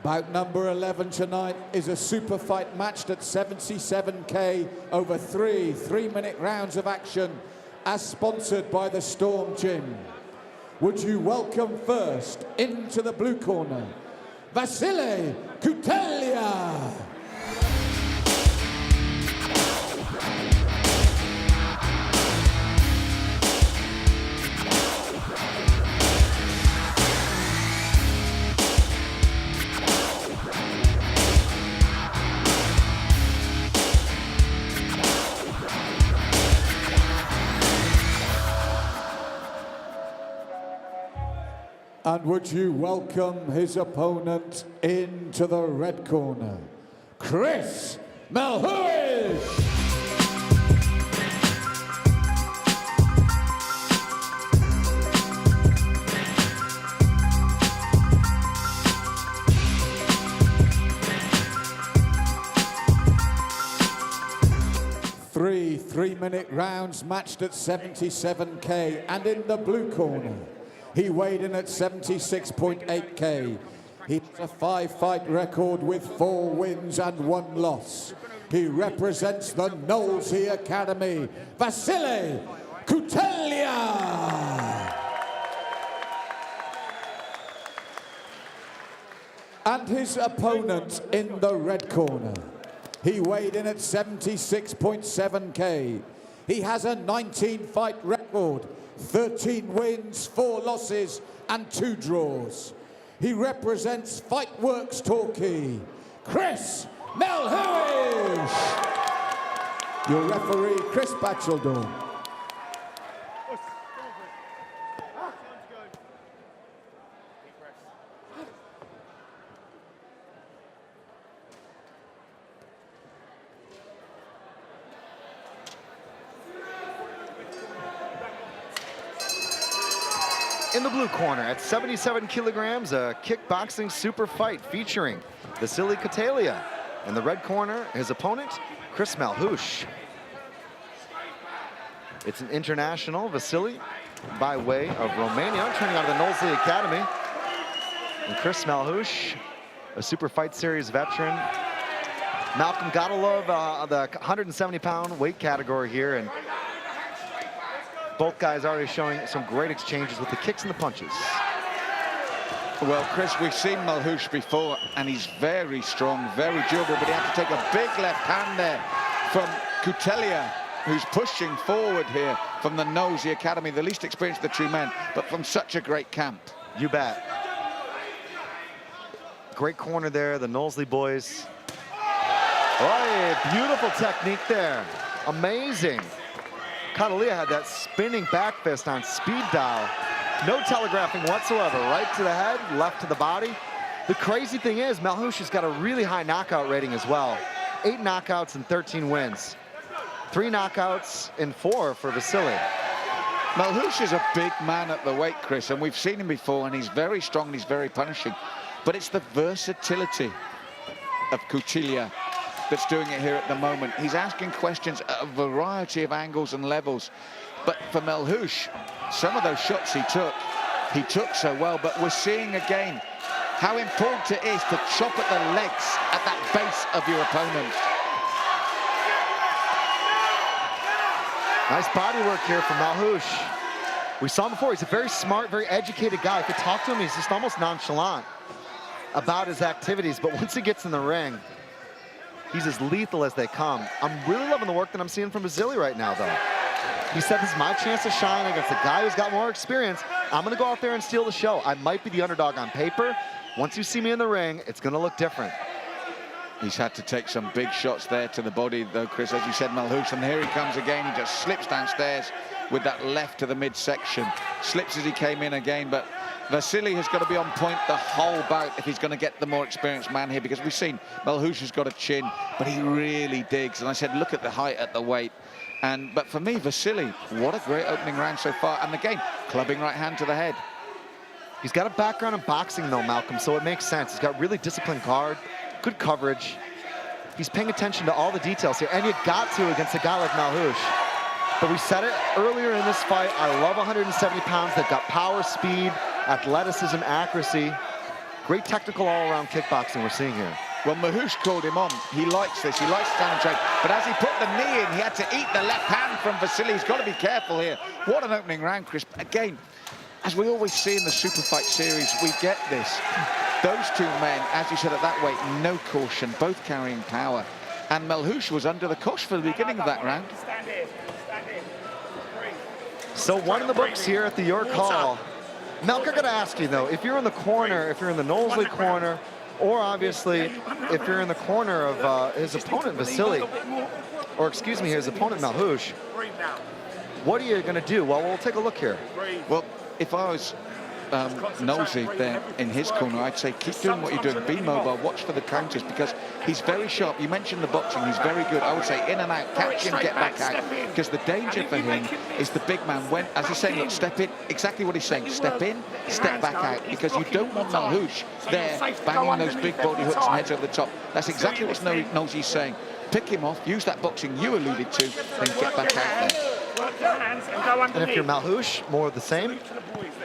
Bout number 11 tonight is a super fight matched at 77K over three-minute rounds of action, as sponsored by the Storm Gym. Would you welcome first into the blue corner, Vasile Cotelea. And would you welcome his opponent into the red corner, Chris Melhuish. 3-minute rounds matched at 77K, and in the blue corner, he weighed in at 76.8K. He has a 5-fight record with 4 wins and 1 loss. He represents the KNOWLSEY Academy, Vasile Cotelea. And his opponent in the red corner, he weighed in at 76.7K. He has a 19-fight record, 13 wins, 4 losses, and 2 draws. He represents FIGHTWORX Torquay, Chris Melhuish. Your referee, Chris Batcheldor. In the blue corner, at 77 kilograms, a kickboxing super fight featuring Vasile Cotelea. In the red corner, his opponent, Chris Melhuish. It's an international, Vasile, by way of Romania, training out of the KNOWLSEY Academy. And Chris Melhuish, a super fight series veteran. Malcolm, gotta love the 170-pound weight category here, and both guys already showing some great exchanges with the kicks and the punches. Well, Chris, we've seen Melhuish before, and he's very strong, very durable, but he had to take a big left hand there from Cotelea, who's pushing forward here from the KNOWLSEY Academy, the least experienced of the 2 men, but from such a great camp. You bet. Great corner there, the KNOWLSEY boys. Oh, beautiful technique there. Amazing. Cotelea had that spinning back fist on speed dial. No telegraphing whatsoever. Right to the head, left to the body. The crazy thing is, Melhuish has got a really high knockout rating as well. 8 knockouts and 13 wins. 3 knockouts in 4 for Vasile. Melhuish is a big man at the weight, Chris, and we've seen him before, and he's very strong and he's very punishing. But it's the versatility of Cotelea that's doing it here at the moment. He's asking questions at a variety of angles and levels. But for Melhuish, some of those shots he took so well. But we're seeing again how important it is to chop at the legs at that base of your opponent. Nice body work here from Melhuish. We saw him before. He's a very smart, very educated guy. If you talk to him, he's just almost nonchalant about his activities. But once he gets in the ring, he's as lethal as they come. I'm really loving the work that I'm seeing from Vasile right now, though. He said, this is my chance to shine against a guy who's got more experience. I'm going to go out there and steal the show. I might be the underdog on paper. Once you see me in the ring, it's going to look different. He's had to take some big shots there to the body, though, Chris, as you said, Melhuish. And here he comes again. He just slips downstairs with that left to the midsection. Slips as he came in again, but Vasile has got to be on point the whole bout if he's going to get the more experienced man here, because we've seen Melhuish has got a chin, but he really digs. And I said, look at the height, at the weight. But for me, Vasile, what a great opening round so far. And again, clubbing right hand to the head. He's got a background in boxing, though, Malcolm, so it makes sense. He's got really disciplined guard, good coverage. He's paying attention to all the details here, and you got to against a guy like Melhuish. But we said it earlier in this fight, I love 170 pounds. They've got power, speed, athleticism, accuracy. great technical all-around kickboxing we're seeing here. Well, Melhuish called him on. He likes this. He likes to stand and trade. But as he put the knee in, he had to eat the left hand from Vasile. He's got to be careful here. What an opening round, Chris. Again, as we always see in the Super Fight series, we get this. Those two men, as you said, at that weight, no caution, both carrying power. And Melhuish was under the cosh for the beginning of that round. So one in the books here at the York Hall. Melk, I gotta ask you though, if you're in the corner, if you're in the Knowlesey corner, or obviously if you're in the corner of his opponent Vasile, or excuse me, his opponent Melhuish, what are you gonna do? Well, we'll take a look here. Well, if I was Knowlesey there in his corner, I'd say keep doing what you're doing, be mobile, watch for the counters, because he's very sharp. You mentioned the boxing, he's very good. I would say in and out, catch him, get back out, because the danger for him is the big man. When, as he's saying, look, step in, exactly what he's saying, step in, step back out, because you don't want Melhuish there banging those big body hooks and heads over the top. That's exactly what Knowlesey's saying. Pick him off, use that boxing you alluded to, then get back out there. And if you're Melhuish, more of the same.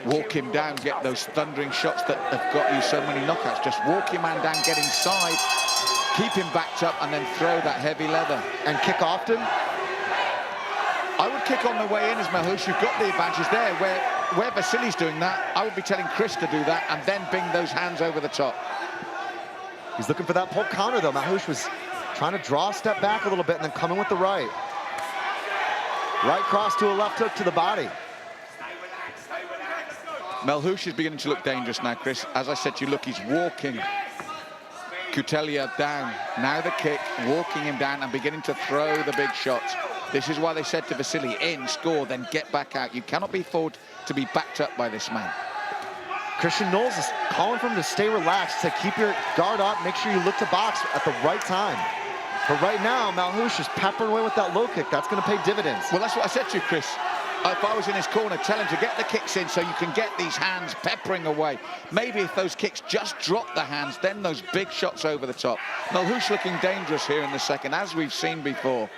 Walk him down, get those thundering shots that have got you so many knockouts. Just walk your man down, get inside, keep him backed up, and then throw that heavy leather. And kick often? I would kick on the way in as Melhuish. You've got the advantage there. Where Vasile's doing that, I would be telling Chris to do that and then bring those hands over the top. He's looking for that poke counter, though. Melhuish was trying to draw a step back a little bit and then come in with the right. Right cross to a left hook to the body. Melhuish is beginning to look dangerous now, Chris. As I said to you, look, he's walking Cotelea down. Now the kick, walking him down and beginning to throw the big shots. This is why they said to Vasile, in, score, then get back out. You cannot be afforded to be backed up by this man. Christian Knowles is calling for him to stay relaxed, to keep your guard up, make sure you look to box at the right time. But right now, Melhuish is peppering away with that low kick. That's going to pay dividends. Well, that's what I said to you, Chris. If I was in his corner, tell him to get the kicks in so you can get these hands peppering away. Maybe if those kicks just drop the hands, then those big shots over the top. Melhuish looking dangerous here in the second, as we've seen before.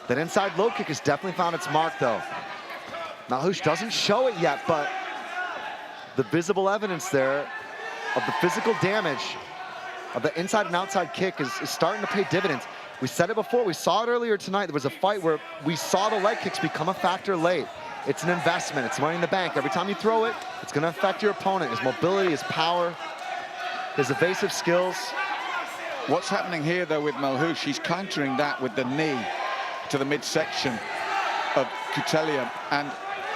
That inside low kick has definitely found its mark, though. Melhuish doesn't show it yet, but the visible evidence there of the physical damage of the inside and outside kick is starting to pay dividends. We said it before, we saw it earlier tonight. There was a fight where we saw the leg kicks become a factor late. It's an investment, it's money in the bank. Every time you throw it, it's gonna affect your opponent. His mobility, his power, his evasive skills. What's happening here though with Melhuish, he's countering that with the knee to the midsection of Cotelea. And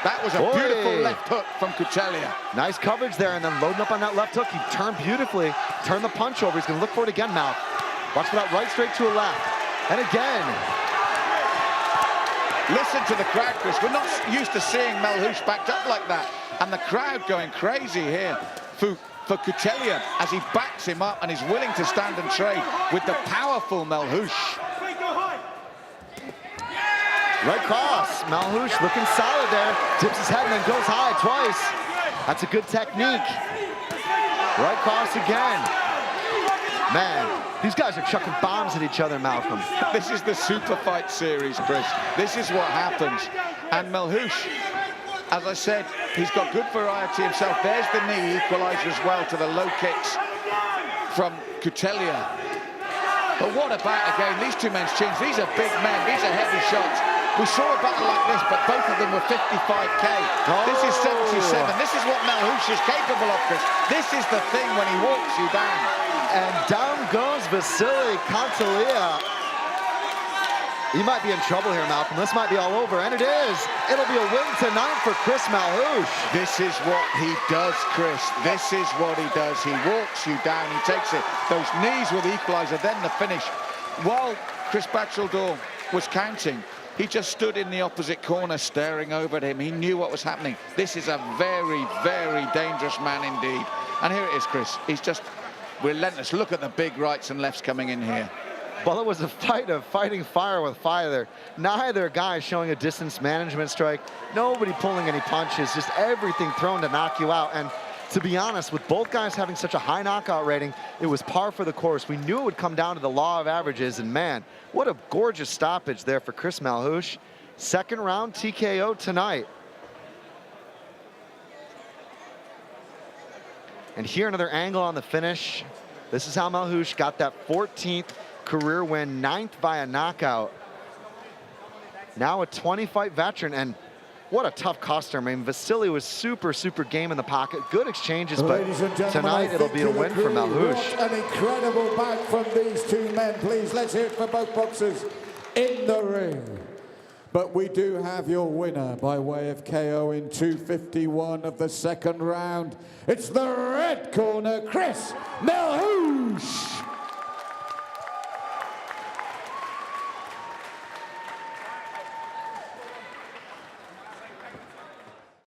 that was a beautiful left hook from Cotelea. Nice coverage there, and then loading up on that left hook. He turned beautifully, turned the punch over. He's gonna look for it again, Mal. Watch for that right straight to a left. And again. Listen to the crowd, Chris. We're not used to seeing Melhuish backed up like that. And the crowd going crazy here for Cotelea as he backs him up and is willing to stand and trade with the powerful Melhuish. Right cross. Melhuish looking solid there. Dips his head and then goes high twice. That's a good technique. Right cross again. Man, these guys are chucking bombs at each other, Malcolm. This is the Super Fight series, Chris. This is what happens. And Melhuish, as I said, he's got good variety himself. There's the knee equalizer as well to the low kicks from Cotelea. But what about, again, these two men's chins? These are big men. These are heavy shots. We saw a battle like this, but both of them were 55K. This is 77. This is what Melhuish is capable of, Chris. This is the thing when he walks you down. And down goes Vasile Cotelea. He might be in trouble here, Malcolm. This might be all over, and it is. It'll be a win tonight for Chris Melhuish. This is what he does, Chris. This is what he does. He walks you down, he takes it. Those knees with the equalizer, then the finish. While Chris Batcheldor was counting, he just stood in the opposite corner staring over at him. He knew what was happening. This is a very, very dangerous man indeed. And here it is, Chris. He's just relentless. Look at the big rights and lefts coming in here. Well, it was a fight of fighting fire with fire. Neither guy showing a distance management strike. Nobody pulling any punches. Just everything thrown to knock you out. And to be honest, with both guys having such a high knockout rating, it was par for the course. We knew it would come down to the law of averages. And man, what a gorgeous stoppage there for Chris Melhuish. Second round TKO tonight. And here another angle on the finish. This is how Melhuish got that 14th career win, 9th via knockout. Now a 20-fight veteran, and what a tough customer. I mean, Vasile was super, super game in the pocket. Good exchanges, but tonight it'll be a win for Melhuish. What an incredible bout from these two men. Please, let's hear it for both boxers in the ring. But we do have your winner by way of KO in 2:51 of the second round. It's the red corner, Chris Melhuish.